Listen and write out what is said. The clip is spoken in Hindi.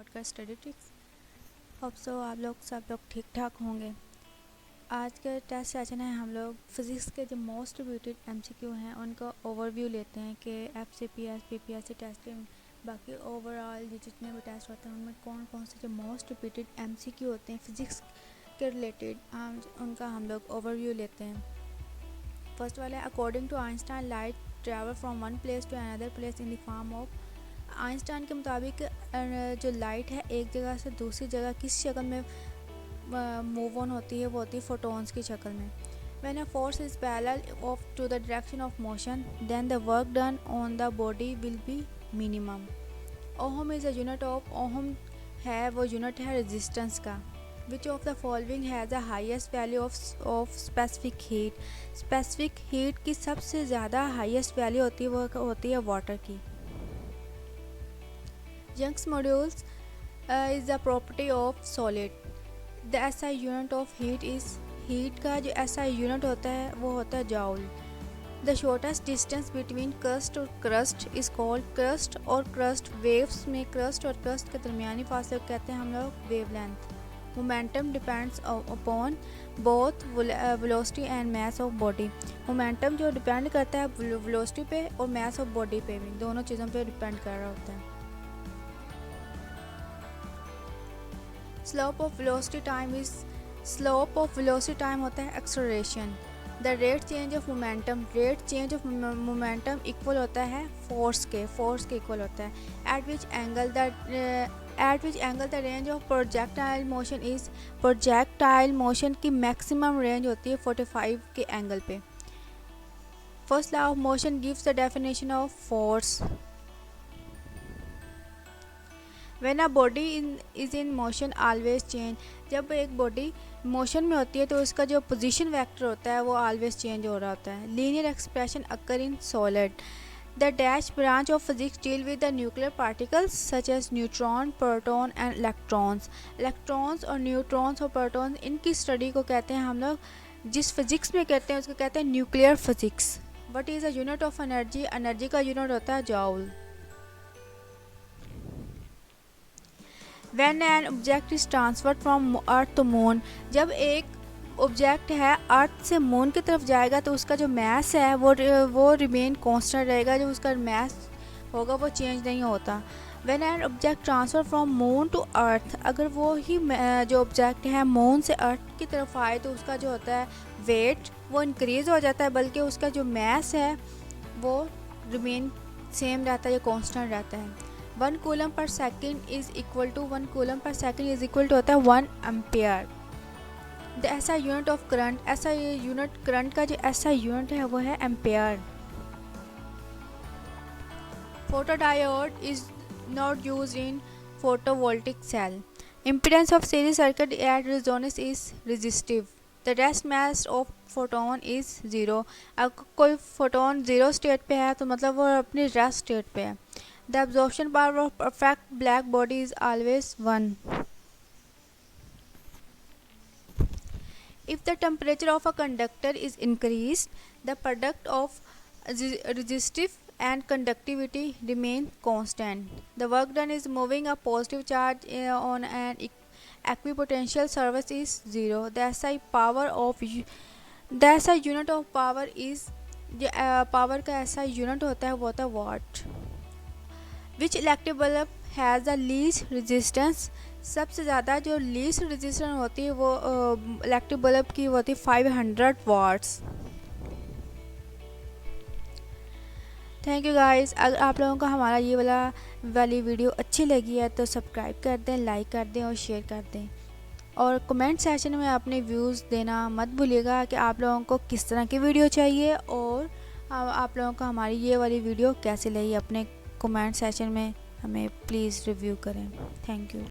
Podcast study tricks. Hope so आप लोग सब लोग ठीक ठाक होंगे। आज के टेस्ट सेशन है, हम लोग फिज़िक्स के जो मोस्ट रिपीटेड एमसीक्यू हैं उनका ओवरव्यू लेते हैं कि एफसीपीएस पीपीएससी टेस्ट के बाकी ओवरऑल जितने भी टेस्ट होते हैं उनमें कौन कौन से जो मोस्ट रिपीटेड एमसीक्यू होते हैं फिज़िक्स के रिलेटेड उनका हम लोग ओवरव्यू लेते हैं। फर्स्ट वाला है, according to Einstein light travel from one place to another place in the form of. Einstein के मुताबिक जो लाइट है एक जगह से दूसरी जगह किस शक्ल में मूव ऑन होती है, वो होती है फोटॉन्स की शक्ल में। When a force is parallel of to the direction of motion then the work done on the body will be minimum. Ohm is a unit of, ohm है वो यूनिट है रेजिस्टेंस का। Which of the following has the highest value of specific heat. Specific heat की सबसे ज़्यादा हाइस्ट वैल्यू होती है वो होती है वाटर की। Young's modules is the property of solid. The SI unit of heat is, heat का जो SI unit होता है वो होता है joule. The shortest distance between crust और crust is called crust और crust waves में crust और crust के दरमियानी फासले को कहते हैं हम लोग wavelength. Momentum depends upon both velocity and mass of body. Momentum जो depend करता है velocity पे और mass of body पे भी, दोनों चीज़ों पे depend कर रहा होता है। Slope of velocity time होता है acceleration. The rate change of momentum equal होता है force के इक्वल होता है। At which angle the range of projectile motion is, projectile motion की maximum range होती है 45 के एंगल पे। First law of motion gives the definition of force. When a body is in motion always change. जब एक बॉडी मोशन में होती है तो उसका जो पोजीशन वेक्टर होता है वो ऑलवेज चेंज हो रहा होता है। Linear expression occur in solid. The dash branch of physics deal with the nuclear particles such as neutron, proton and electrons. Electrons और न्यूट्रॉन्स और प्रोटॉन, इनकी स्टडी को कहते हैं हम लोग, जिस फिजिक्स में कहते हैं उसको कहते हैं nuclear physics. What is a unit of energy. Energy का यूनिट होता है जॉउल। When an object is transferred from earth to moon, जब एक ऑब्जेक्ट है अर्थ से मून की तरफ जाएगा तो उसका जो मैस है वो रिमेन कांस्टेंट रहेगा, जो उसका मैस होगा वो चेंज नहीं होता। When an object transfer from moon to earth, अगर वो ही जो ऑब्जेक्ट है मून से अर्थ की तरफ आए तो उसका जो होता है वेट वो इंक्रीज़ हो जाता है, बल्कि उसका जो मैस है वो रिमेन सेम रहता है या कांस्टेंट रहता है। 1 coulomb per second is equal to, 1 coulomb per second is equal to होता है 1 ampere. The SI unit of current, SI unit current का जो ऐसा यूनिट है वो है ampere. Photodiode is not use in photovoltaic cell. Impedance of series circuit at resonance is resistive. The rest mass of photon is zero. अगर कोई फोटोन ज़ीरो स्टेट पे है तो मतलब वो अपनी रेस्ट स्टेट पे है। The absorption power of perfect black body is always 1. If the temperature of a conductor is increased, the product of resistive and conductivity remain constant. The work done is moving a positive charge on an equipotential surface is 0. The SI unit of power is, power का ऐसा यूनिट होता है वो होता है watt. Which electric bulb has the least resistance. सबसे ज़्यादा जो लीस्ट रेजिस्टेंस होती है वो इलेक्ट्रिक बल्ब की होती है 500 वाट्स। Thank you guys. अगर आप लोगों को हमारा ये वाली वीडियो अच्छी लगी है तो सब्सक्राइब कर दें, लाइक कर दें और शेयर कर दें, और कमेंट सेशन में अपने व्यूज़ देना मत भूलिएगा कि आप लोगों को किस तरह की वीडियो चाहिए और आप लोगों को हमारी ये वाली वीडियो कैसी लगी। अपने कमेंट सेशन में हमें प्लीज़ रिव्यू करें। Thank you.